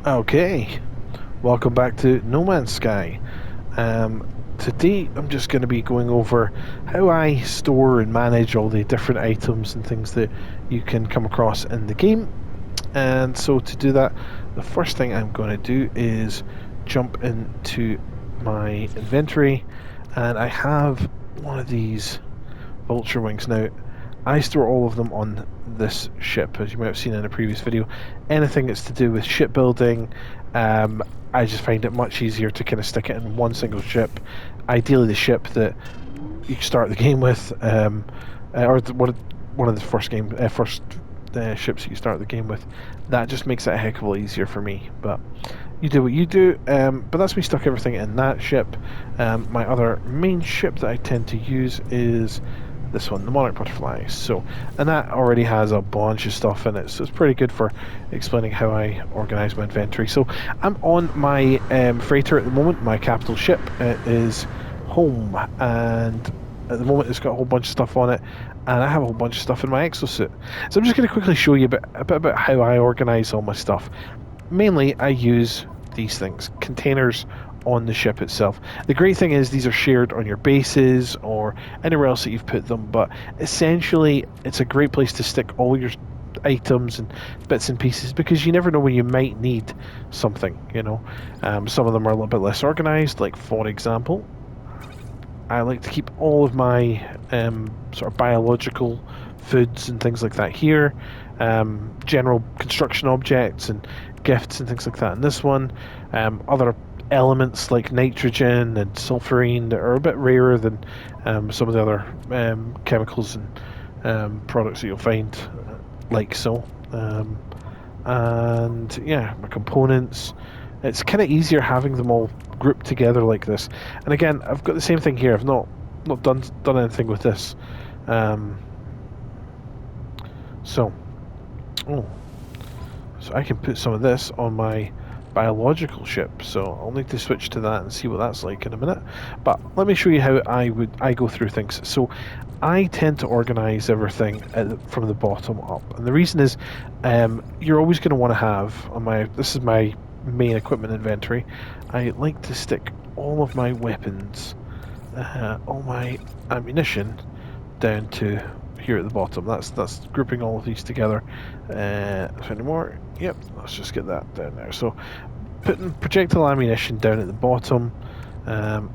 Okay, welcome back to No Man's Sky. Today I'm just going to be going over how I store and manage all the different items and things that you can come across in the game. And so to do that, the first thing I'm going to do is jump into my inventory, and I have one of these vulture wings. Now, I store all of them on this ship, as you might have seen in a previous video. Anything that's to do with shipbuilding, I just find it much easier to kind of stick it in one single ship. Ideally, the ship that you start the game with, one of the first ships that you start the game with. That just makes it a heck of a lot easier for me. But you do what you do. But that's me stuck everything in that ship. My other main ship that I tend to use is this one, the Monarch Butterfly. So, and that already has a bunch of stuff in it, so it's pretty good for explaining how I organise my inventory. So, I'm on my freighter at the moment. My capital ship is home, and at the moment it's got a whole bunch of stuff on it, and I have a whole bunch of stuff in my exosuit. So, I'm just going to quickly show you a bit about how I organise all my stuff. Mainly, I use these things, containers on the ship itself. The great thing is these are shared on your bases or anywhere else that you've put them, but essentially it's a great place to stick all your items and bits and pieces because you never know when you might need something, you know. Some of them are a little bit less organized, like for example, I like to keep all of my sort of biological foods and things like that here. General construction objects and gifts and things like that in this one. Other elements like nitrogen and sulfurine that are a bit rarer than some of the other chemicals and products that you'll find, like so. And yeah, my components. It's kind of easier having them all grouped together like this. And again, I've got the same thing here. I've not done anything with this. Um, so, oh, so I can put some of this on my biological ship. So I'll need to switch to that and see what that's like in a minute. But let me show you how I go through things. So I tend to organize everything from the bottom up, and the reason is you're always going to want to have on my. This is my main equipment inventory. I like to stick all of my weapons, all my ammunition down to here at the bottom. That's grouping all of these together. Any more? Yep. Let's just get that down there. So putting projectile ammunition down at the bottom. I'll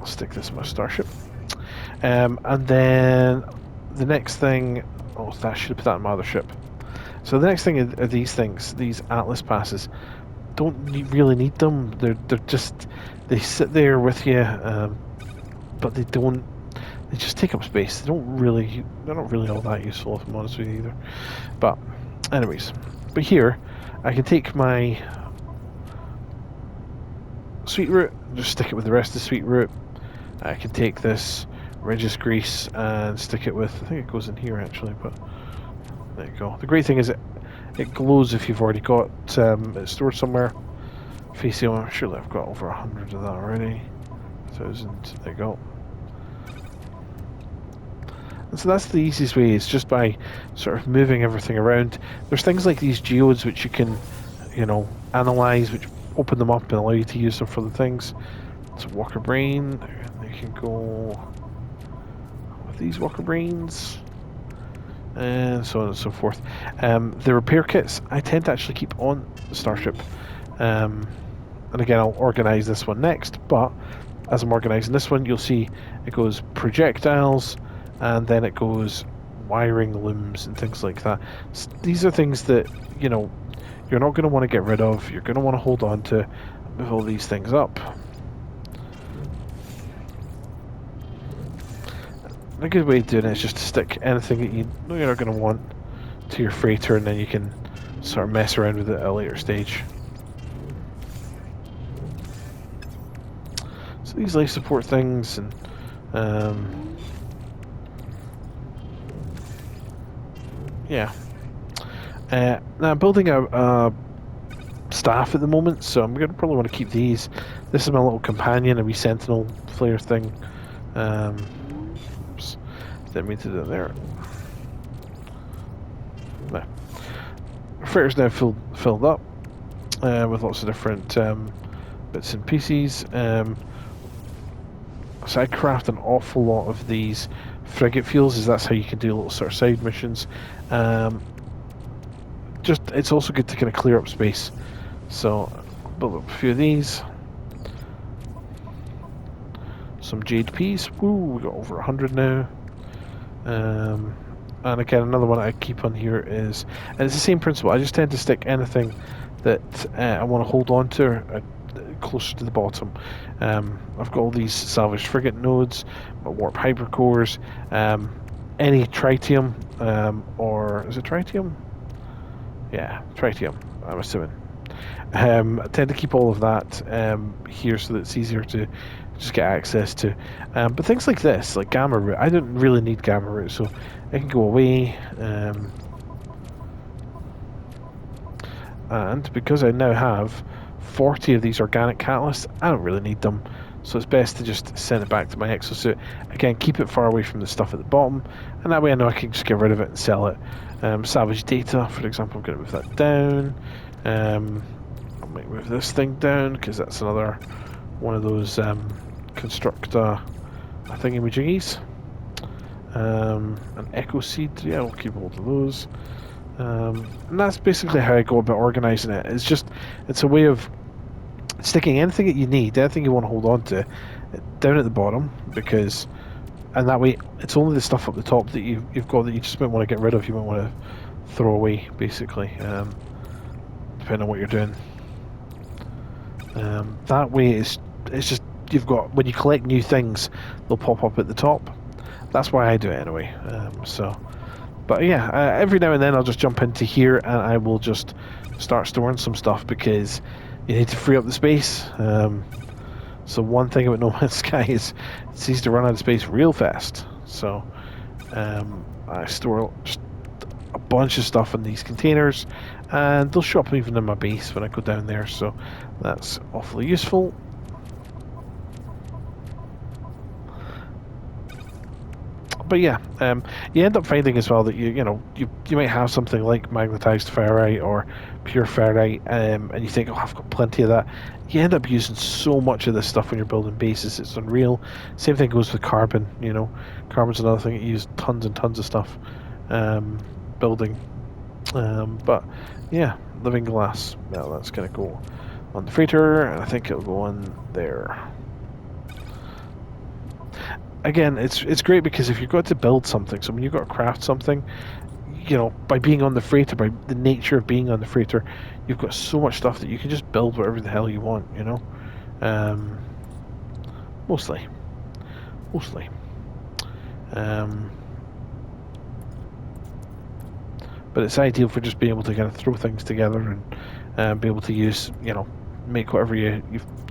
stick this in my starship. And then the next thing. Oh, that should have put that in my other ship. So the next thing are these things, these Atlas passes. Don't really need them. They're just they sit there with you, but they don't. They just take up space. They're not really all that useful, if I'm honest with you either. But anyways, but here I can take my sweet root, just stick it with the rest of the sweet root. I can take this Regis grease and stick it with. I think it goes in here actually, but there you go. The great thing is it glows if you've already got it stored somewhere. Facium, surely I've got over 100 of that already. 1,000. There you go. And so that's the easiest way, is just by sort of moving everything around. There's things like these geodes which you can, you know, analyze, which open them up and allow you to use them for the things. So Walker Brain, you can go with these Walker Brains, and so on and so forth. The repair kits, I tend to actually keep on the Starship. And again, I'll organize this one next, but as I'm organizing this one, you'll see it goes projectiles, and then it goes wiring looms and things like that. These are things that, you know, you're not going to want to get rid of. You're going to want to hold on to, move all these things up. A good way of doing it is just to stick anything that you know you're not going to want to your freighter, and then you can sort of mess around with it at a later stage. So these life support things, and yeah. Now I'm building a staff at the moment, so I'm going to probably want to keep these. This is my little companion, a wee sentinel flare thing. Oops, didn't mean to do it there. No. Flare's now filled up. with lots of different bits and pieces. So I craft an awful lot of these frigate fuels, as that's how you can do little sort of side missions. Just it's also good to kind of clear up space. So build up a few of these. Some jade peas. Woo, we got over 100 now. And again, another one I keep on here is, and it's the same principle. I just tend to stick anything that I want to hold on to closer to the bottom. I've got all these salvaged frigate nodes, my warp hypercores, any tritium, or is it tritium? Yeah, tritium, I'm assuming. I tend to keep all of that here so that it's easier to just get access to. But things like this, like gamma root, I don't really need gamma root, so I can go away. And because I now have 40 of these organic catalysts, I don't really need them. So it's best to just send it back to my exosuit. Again, keep it far away from the stuff at the bottom, and that way I know I can just get rid of it and sell it. Salvage data, for example, I'm going to move that down. I might move this thing down, because that's another one of those constructor thingy-majiggies. An echo seed, yeah, I'll keep hold of those. And that's basically how I go about organising it. It's a way of sticking anything that you need, anything you want to hold on to, down at the bottom, and that way it's only the stuff up the top that you've got that you just might want to get rid of, you might want to throw away, basically, depending on what you're doing. That way it's just, you've got, when you collect new things, they'll pop up at the top. That's why I do it anyway. But yeah, every now and then I'll just jump into here and I will just start storing some stuff, because you need to free up the space. So one thing about No Man's Sky is it's easy to run out of space real fast. So I store just a bunch of stuff in these containers, and they'll show up even in my base when I go down there. So that's awfully useful. But yeah, you end up finding as well that you might have something like magnetized ferrite or pure ferrite, and you think, oh, I've got plenty of that. You end up using so much of this stuff when you're building bases, it's unreal. Same thing goes with carbon. Carbon's another thing. You use tons and tons of stuff building. But yeah, living glass. Now that's gonna go on the freighter, and I think it'll go on there. Again, it's great because if you've got to build something, so when you've got to craft something, by being on the freighter, by the nature of being on the freighter, you've got so much stuff that you can just build whatever the hell you want, mostly. But it's ideal for just being able to kind of throw things together and be able to use, make whatever you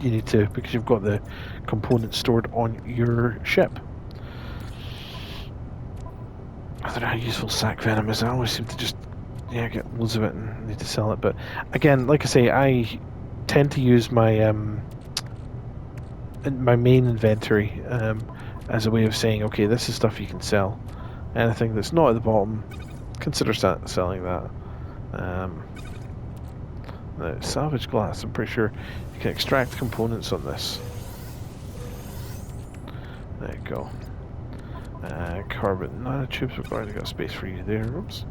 need to, because you've got the components stored on your ship. I don't know how useful sac venom is. I always seem to just get loads of it and need to sell it. But again, like I say, I tend to use my main inventory as a way of saying, okay, this is stuff you can sell. Anything that's not at the bottom, consider selling that. Now, salvage glass, I'm pretty sure you can extract components on this. There you go. Carbon nanotubes, we've already got space for you there. Oops.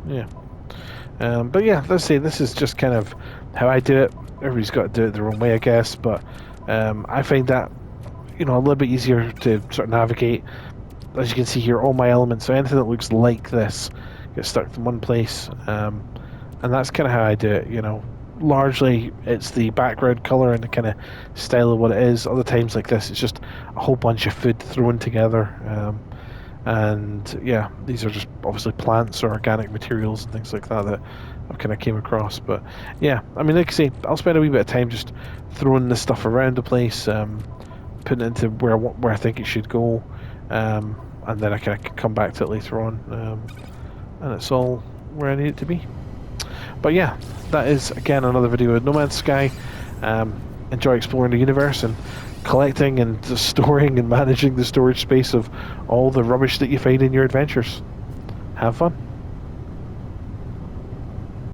Yeah. But yeah, let's say this is just kind of how I do it. Everybody's got to do it their own way, I guess, but I find that, a little bit easier to sort of navigate. As you can see here, all my elements, so anything that looks like this gets stuck in one place, and that's kind of how I do it. Largely it's the background color and the kind of style of what it is. Other times like this, it's just a whole bunch of food thrown together, and yeah, these are just obviously plants or organic materials and things like that I've kind of came across. But yeah, I mean, like I say, I'll spend a wee bit of time just throwing this stuff around the place, putting it into where I think it should go, and then I can come back to it later on, and it's all where I need it to be. But yeah, that is again another video of No Man's Sky. Enjoy exploring the universe and collecting and storing and managing the storage space of all the rubbish that you find in your adventures. Have fun.